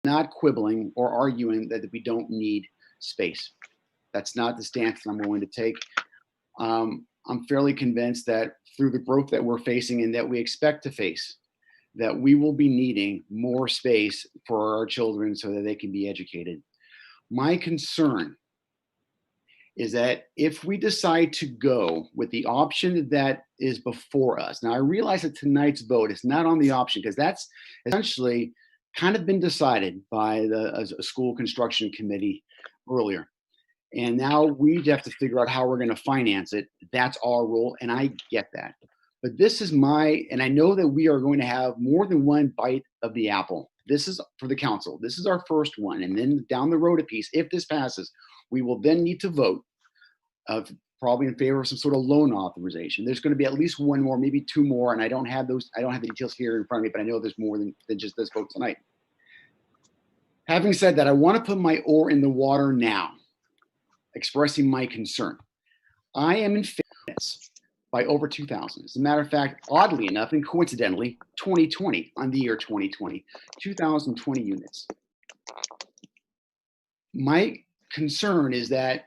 not quibbling or arguing that we don't need space. That's not the stance that I'm willing to take. I'm fairly convinced that through the growth that we're facing and that we expect to face, that we will be needing more space for our children so that they can be educated. My concern is that if we decide to go with the option that is before us, now I realize that tonight's vote is not on the option because that's essentially kind of been decided by a school construction committee earlier. And now we have to figure out how we're going to finance it. That's our role, and I get that. But this is and I know that we are going to have more than one bite of the apple. This is for the council. This is our first one. And then down the road a piece, if this passes, we will then need to vote probably in favor of some sort of loan authorization. There's going to be at least one more, maybe two more, and I don't have the details here in front of me, but I know there's more than just this vote tonight. Having said that, I want to put my oar in the water now, expressing my concern. I am in favor by over 2,000. As a matter of fact, oddly enough and coincidentally, 2020, on the year 2020, 2,020 units. My concern is that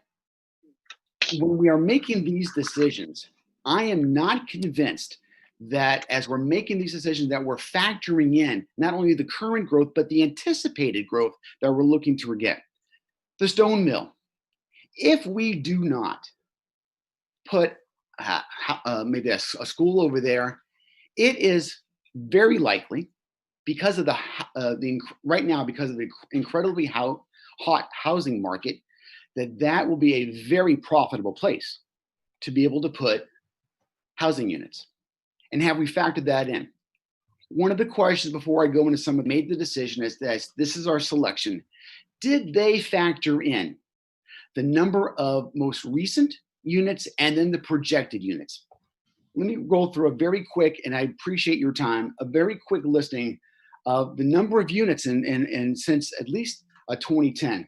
when we are making these decisions, I am not convinced that as we're making these decisions that we're factoring in not only the current growth, but the anticipated growth that we're looking to get. The stone mill. If we do not put maybe a school over there, it is very likely because of right now, because of the incredibly hot housing market, that will be a very profitable place to be able to put housing units. And have we factored that in? One of the questions before I go into some of made the decision is this is our selection. Did they factor in the number of most recent units and then the projected units? Let me roll through a very quick, and I appreciate your time, a very quick listing of the number of units in since at least 2010.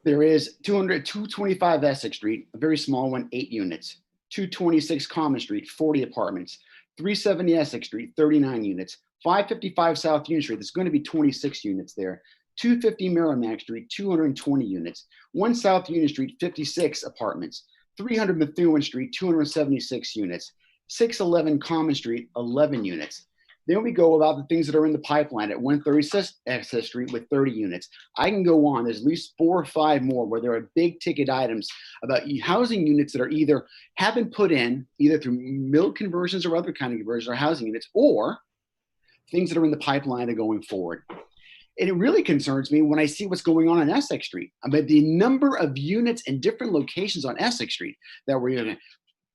There is 225 Essex Street, a very small one, 8 units. 226 Common Street, 40 apartments. 370 Essex Street, 39 units. 555 South Union Street, there's going to be 26 units there. 250 Merrimack Street, 220 units. 1 South Union Street, 56 apartments. 300 Methuen Street, 276 units. 611 Common Street, 11 units. Then we go about the things that are in the pipeline at 136 Access Street with 30 units. I can go on. There's at least 4 or 5 more where there are big ticket items about housing units that are either have been put in either through mill conversions or other kind of conversions or housing units, or things that are in the pipeline are going forward. And it really concerns me when I see what's going on Essex Street. I mean, the number of units in different locations on Essex Street that we're in.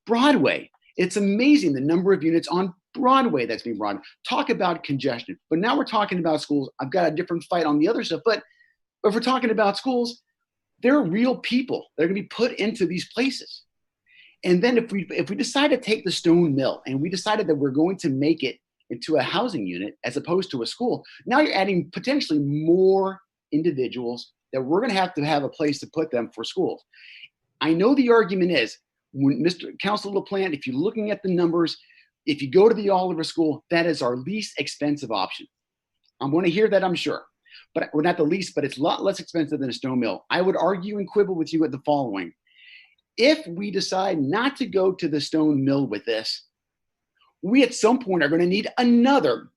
Broadway. It's amazing the number of units on Broadway that's being brought. Talk about congestion. But now we're talking about schools. I've got a different fight on the other stuff. But if we're talking about schools, there are real people that are going to be put into these places. And then if we decide to take the stone mill and we decided that we're going to make it into a housing unit as opposed to a school, now you're adding potentially more individuals that we're going to have a place to put them for schools. I know the argument is, when Mr. Councilor LaPlante, if you're looking at the numbers, if you go to the Oliver School, that is our least expensive option. I'm going to hear that, I'm sure. But we're not the least, but it's a lot less expensive than a stone mill. I would argue and quibble with you at the following. If we decide not to go to the stone mill with this, we at some point are going to need another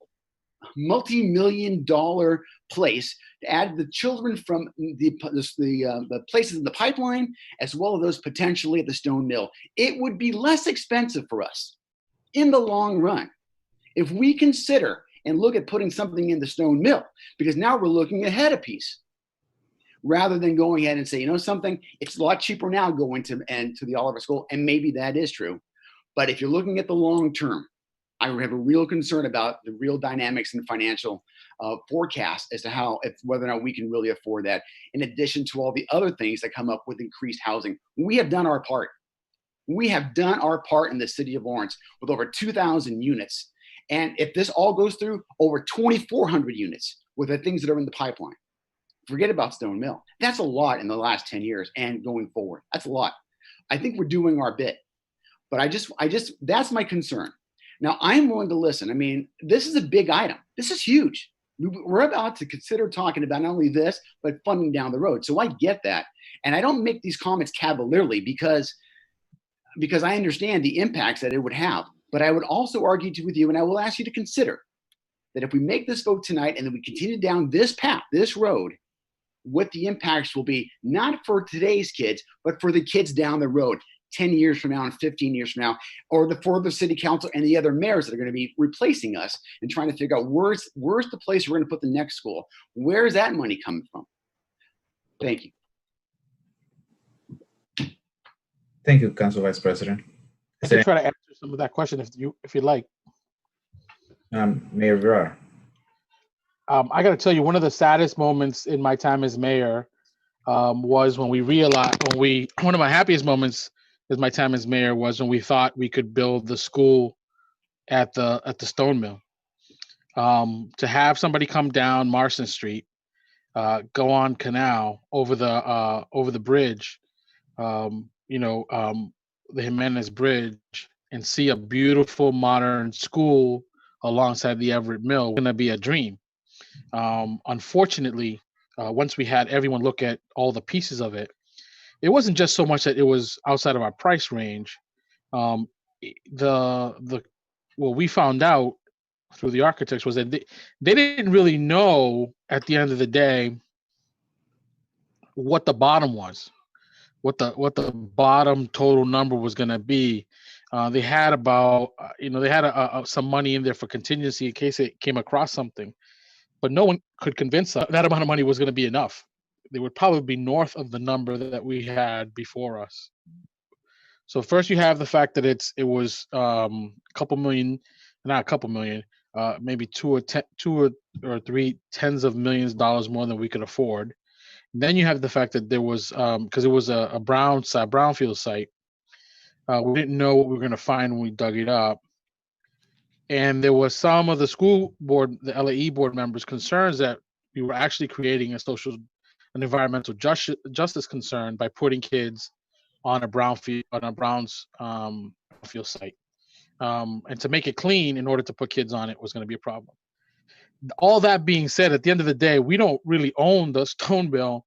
multi-million-dollar place to add the children from the places in the pipeline, as well as those potentially at the stone mill. It would be less expensive for us in the long run if we consider and look at putting something in the stone mill, because now we're looking ahead a piece rather than going ahead and say, you know something, it's a lot cheaper now going to the Oliver School, and maybe that is true. But if you're looking at the long term, I have a real concern about the real dynamics and financial forecast as to whether or not we can really afford that, in addition to all the other things that come up with increased housing. We have done our part. We have done our part in the city of Lawrence with over 2,000 units. And if this all goes through, over 2,400 units with the things that are in the pipeline. Forget about Stone Mill. That's a lot in the last 10 years and going forward. That's a lot. I think we're doing our bit. But that's my concern. Now, I'm willing to listen. I mean, this is a big item. This is huge. We're about to consider talking about not only this, but funding down the road. So I get that. And I don't make these comments cavalierly because I understand the impacts that it would have. But I would also argue with you, and I will ask you to consider that if we make this vote tonight and then we continue down this path, this road, what the impacts will be, not for today's kids, but for the kids down the road, 10 years from now and 15 years from now, or for the city council and the other mayors that are going to be replacing us and trying to figure out where's the place we're going to put the next school? Where's that money coming from? Thank you. Thank you, Council Vice President. I can try to answer some of that question if you like. Mayor Verrara. I got to tell you, one of the saddest moments in my time as mayor was when we realized, one of my happiest moments as my time as mayor was when we thought we could build the school at the Stone Mill. To have somebody come down Marston Street, go on Canal over the bridge, the Jimenez Bridge, and see a beautiful modern school alongside the Everett Mill, going to be a dream. Unfortunately, once we had everyone look at all the pieces of it, it wasn't just so much that it was outside of our price range. What we found out through the architects was that they didn't really know at the end of the day what the bottom was, what the bottom total number was going to be. They had about some money in there for contingency in case it came across something, but no one could convince us that amount of money was going to be enough. They would probably be north of the number that we had before us. So first you have the fact that it was a couple million, not a couple million, maybe two or three tens of millions of dollars more than we could afford. Then you have the fact that there was, because it was a brownfield site, we didn't know what we were going to find when we dug it up. And there was some of the school board, the LAE board members' concerns that we were actually creating an environmental justice concern by putting kids on a brownfield site. And to make it clean in order to put kids on it was going to be a problem. All that being said, at the end of the day, we don't really own the Stone Mill.